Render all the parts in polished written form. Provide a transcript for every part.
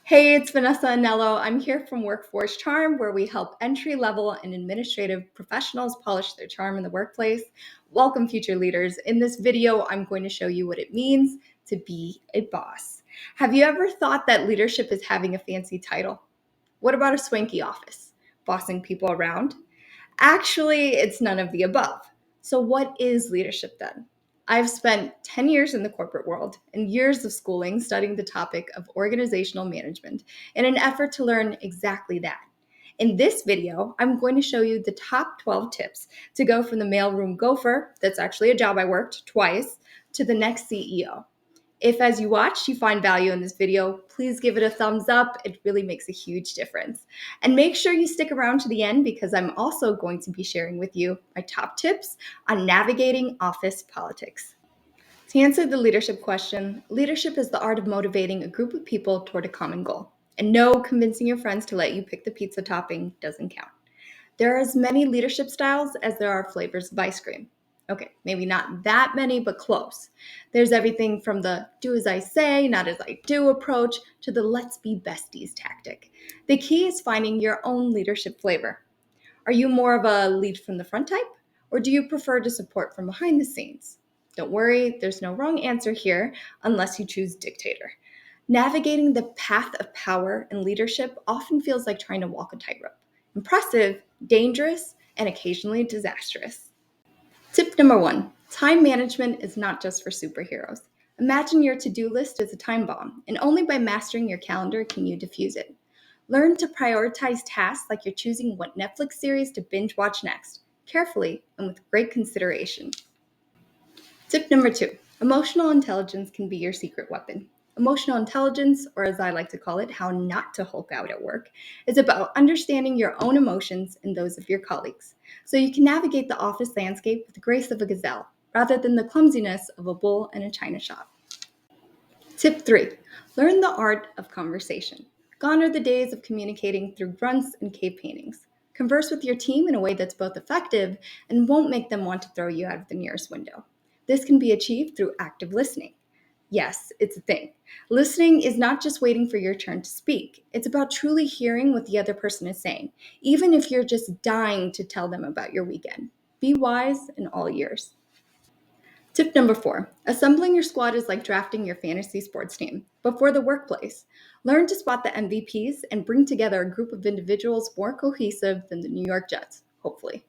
Hey, it's Vanessa Anello. I'm here from Workforce Charm, where we help entry level and administrative professionals polish their charm in the workplace. Welcome, future leaders. In this video, I'm going to show you what it means to be a boss. Have you ever thought that leadership is having a fancy title? What about a swanky office? Bossing people around? Actually, it's none of the above. So, what is leadership then? I've spent 10 years in the corporate world and years of schooling studying the topic of organizational management in an effort to learn exactly that. In this video, I'm going to show you the top 12 tips to go from the mailroom gopher, that's actually a job I worked twice, to the next CEO. If, as you watch, you find value in this video, please give it a thumbs up. It really makes a huge difference. And make sure you stick around to the end because I'm also going to be sharing with you my top tips on navigating office politics. To answer the leadership question, leadership is the art of motivating a group of people toward a common goal. And no, convincing your friends to let you pick the pizza topping doesn't count. There are as many leadership styles as there are flavors of ice cream. Okay, maybe not that many, but close. There's everything from the do as I say, not as I do approach to the let's be besties tactic. The key is finding your own leadership flavor. Are you more of a lead from the front type, or do you prefer to support from behind the scenes? Don't worry, there's no wrong answer here unless you choose dictator. Navigating the path of power and leadership often feels like trying to walk a tightrope. Impressive, dangerous, and occasionally disastrous. Tip number 1, time management is not just for superheroes. Imagine your to-do list as a time bomb, and only by mastering your calendar can you defuse it. Learn to prioritize tasks like you're choosing what Netflix series to binge watch next, carefully and with great consideration. Tip number 2, emotional intelligence can be your secret weapon. Emotional intelligence, or as I like to call it, how not to Hulk out at work, is about understanding your own emotions and those of your colleagues, so you can navigate the office landscape with the grace of a gazelle, rather than the clumsiness of a bull in a china shop. Tip 3, learn the art of conversation. Gone are the days of communicating through grunts and cave paintings. Converse with your team in a way that's both effective and won't make them want to throw you out of the nearest window. This can be achieved through active listening. Yes, it's a thing. Listening is not just waiting for your turn to speak. It's about truly hearing what the other person is saying, even if you're just dying to tell them about your weekend. Be wise and all ears. Tip number 4, assembling your squad is like drafting your fantasy sports team, but for the workplace. Learn to spot the MVPs and bring together a group of individuals more cohesive than the New York Jets, hopefully.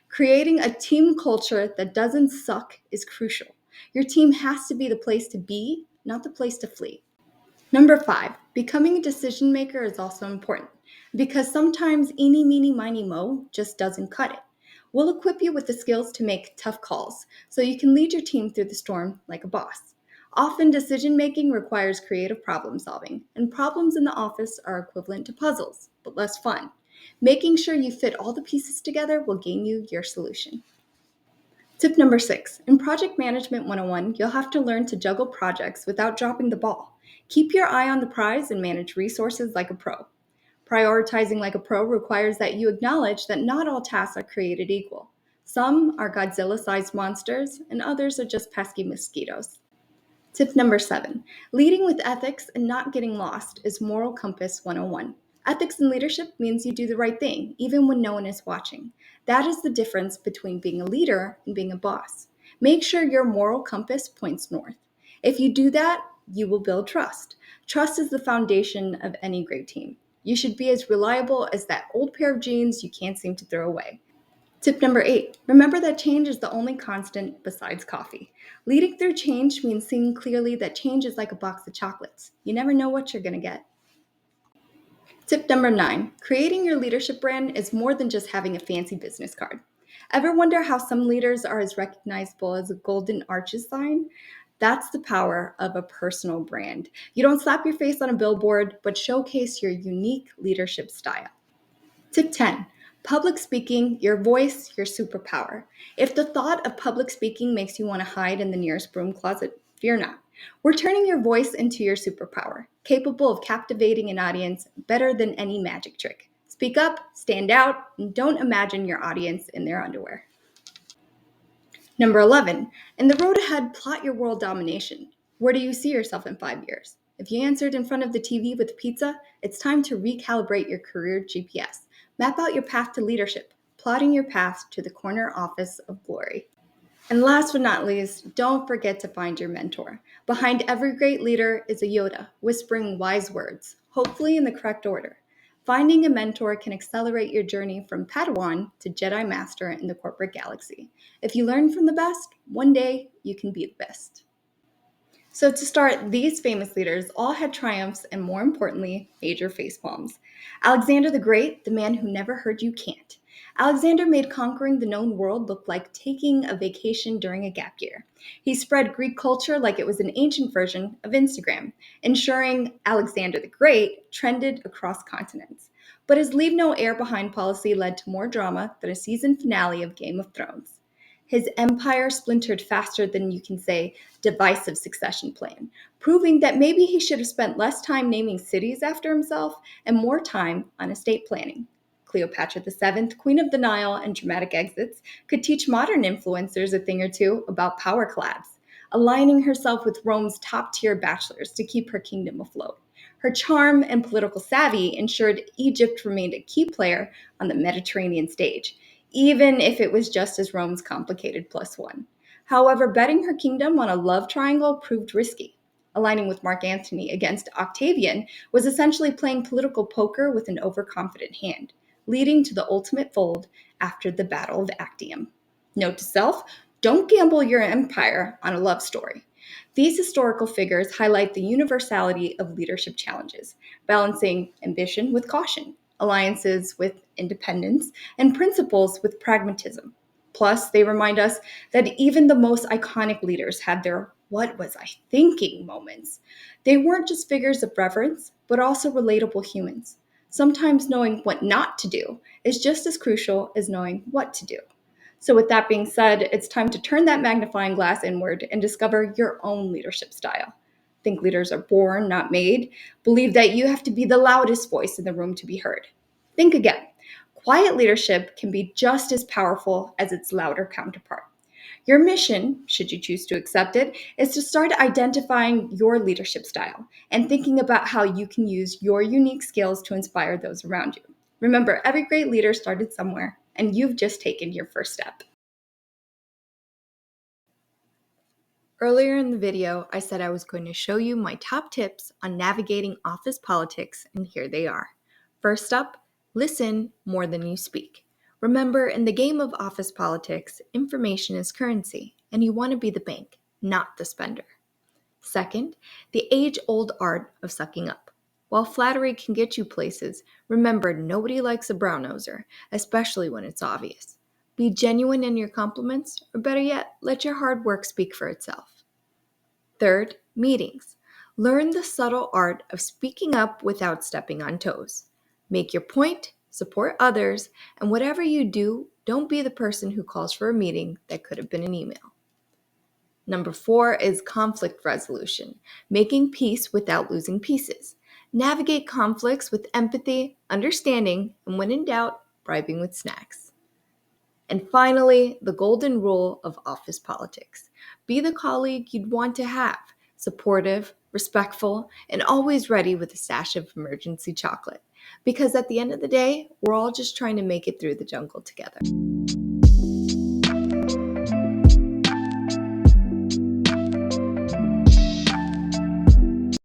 Creating a team culture that doesn't suck is crucial. Your team has to be the place to be, not the place to flee. Number 5, becoming a decision maker is also important because sometimes eeny, meeny, miny, mo just doesn't cut it. We'll equip you with the skills to make tough calls so you can lead your team through the storm like a boss. Often, decision making requires creative problem solving, and problems in the office are equivalent to puzzles, but less fun. Making sure you fit all the pieces together will gain you your solution. Tip number 6, in Project Management 101, you'll have to learn to juggle projects without dropping the ball. Keep your eye on the prize and manage resources like a pro. Prioritizing like a pro requires that you acknowledge that not all tasks are created equal. Some are Godzilla-sized monsters, and others are just pesky mosquitoes. Tip number 7, leading with ethics and not getting lost is Moral Compass 101. Ethics in leadership means you do the right thing, even when no one is watching. That is the difference between being a leader and being a boss. Make sure your moral compass points north. If you do that, you will build trust. Trust is the foundation of any great team. You should be as reliable as that old pair of jeans you can't seem to throw away. Tip number 8, remember that change is the only constant besides coffee. Leading through change means seeing clearly that change is like a box of chocolates. You never know what you're going to get. Tip number 9, creating your leadership brand is more than just having a fancy business card. Ever wonder how some leaders are as recognizable as a golden arches sign? That's the power of a personal brand. You don't slap your face on a billboard, but showcase your unique leadership style. Tip 10, public speaking, your voice, your superpower. If the thought of public speaking makes you want to hide in the nearest broom closet, fear not. We're turning your voice into your superpower, capable of captivating an audience better than any magic trick. Speak up, stand out, and don't imagine your audience in their underwear. Number 11, in the road ahead, plot your world domination. Where do you see yourself in 5 years? If you answered in front of the TV with pizza, it's time to recalibrate your career GPS. Map out your path to leadership, plotting your path to the corner office of glory. And last but not least, don't forget to find your mentor. Behind every great leader is a Yoda, whispering wise words, hopefully in the correct order. Finding a mentor can accelerate your journey from Padawan to Jedi Master in the corporate galaxy. If you learn from the best, one day you can be the best. So, to start, these famous leaders all had triumphs and, more importantly, major facepalms. Alexander the Great, the man who never heard you can't. Alexander made conquering the known world look like taking a vacation during a gap year. He spread Greek culture like it was an ancient version of Instagram, ensuring Alexander the Great trended across continents. But his leave no heir behind policy led to more drama than a season finale of Game of Thrones. His empire splintered faster than you can say divisive succession plan, proving that maybe he should have spent less time naming cities after himself and more time on estate planning. Cleopatra VII, Queen of the Nile, and dramatic exits could teach modern influencers a thing or two about power collabs, aligning herself with Rome's top tier bachelors to keep her kingdom afloat. Her charm and political savvy ensured Egypt remained a key player on the Mediterranean stage, even if it was just as Rome's complicated plus one. However, betting her kingdom on a love triangle proved risky. Aligning with Mark Antony against Octavian was essentially playing political poker with an overconfident hand, leading to the ultimate fold after the Battle of Actium. Note to self, don't gamble your empire on a love story. These historical figures highlight the universality of leadership challenges, balancing ambition with caution, alliances with independence, and principles with pragmatism. Plus, they remind us that even the most iconic leaders had their what was I thinking moments. They weren't just figures of reverence, but also relatable humans. Sometimes knowing what not to do is just as crucial as knowing what to do. So, with that being said, it's time to turn that magnifying glass inward and discover your own leadership style. Think leaders are born, not made. Believe that you have to be the loudest voice in the room to be heard. Think again. Quiet leadership can be just as powerful as its louder counterpart. Your mission, should you choose to accept it, is to start identifying your leadership style and thinking about how you can use your unique skills to inspire those around you. Remember, every great leader started somewhere, and you've just taken your first step. Earlier in the video, I said I was going to show you my top tips on navigating office politics, and here they are. First up, listen more than you speak. Remember, in the game of office politics, information is currency, and you want to be the bank, not the spender. Second, the age-old art of sucking up. While flattery can get you places, remember nobody likes a brown-noser, especially when it's obvious. Be genuine in your compliments, or better yet, let your hard work speak for itself. Third, meetings. Learn the subtle art of speaking up without stepping on toes. Make your point, support others, and whatever you do, don't be the person who calls for a meeting that could have been an email. Number 4 is conflict resolution, making peace without losing pieces. Navigate conflicts with empathy, understanding, and when in doubt, bribing with snacks. And finally, the golden rule of office politics. Be the colleague you'd want to have, supportive, respectful, and always ready with a stash of emergency chocolate. Because at the end of the day, we're all just trying to make it through the jungle together.